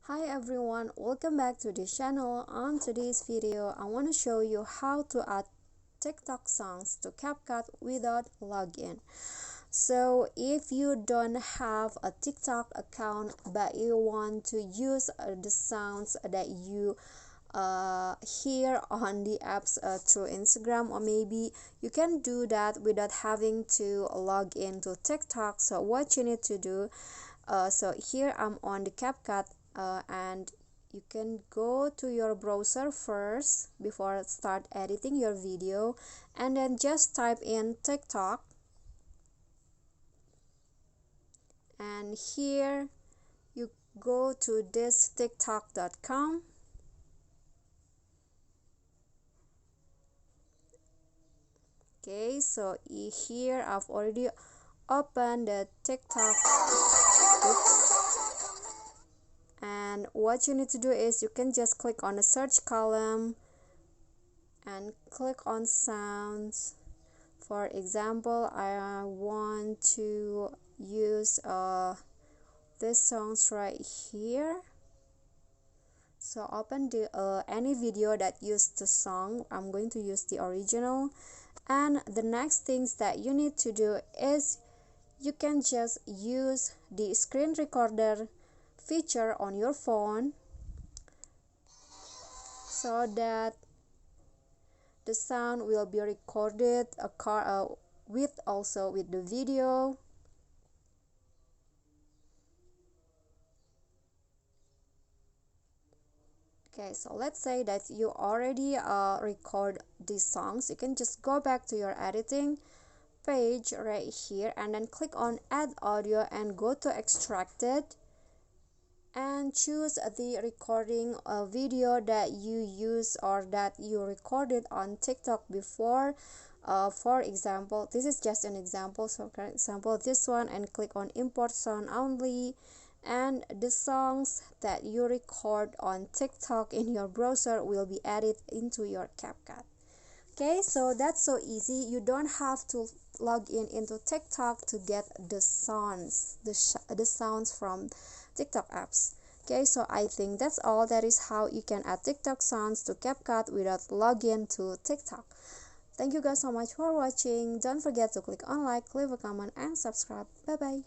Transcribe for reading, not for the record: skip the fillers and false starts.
Hi everyone, welcome back to this channel. On today's video, I want to show you how to add TikTok songs to Capcut without login. So if you don't have a TikTok account but you want to use the sounds that you hear on the apps through Instagram, or maybe you can do that without having to log into TikTok. So what you need to do, so here I'm on the Capcut, and you can go to your browser first before start editing your video, and then just type in TikTok, and here you go to this tiktok.com. Okay, so here I've already opened the TikTok. Oops. And what you need to do is you can just click on the search column and click on sounds. For example, I want to use this songs right here. So open the any video that used the song. I'm going to use the original. And the next things that you need to do is you can just use the screen recorder feature on your phone so that the sound will be recorded with the video. Okay, so let's say that you already record these songs. You can just go back to your editing page right here and then click on add audio and go to extracted and choose the recording video that you use or that you recorded on TikTok before. For example, this is just an example, so for example this one, and click on import sound only, and the songs that you record on TikTok in your browser will be added into your CapCut. Okay, so that's so easy. You don't have to log in into TikTok to get the sounds, the sounds from TikTok apps. Okay, so I think that's all. That is how you can add TikTok sounds to CapCut without login to TikTok. Thank you guys so much for watching. Don't forget to click on like, leave a comment, and subscribe. Bye bye.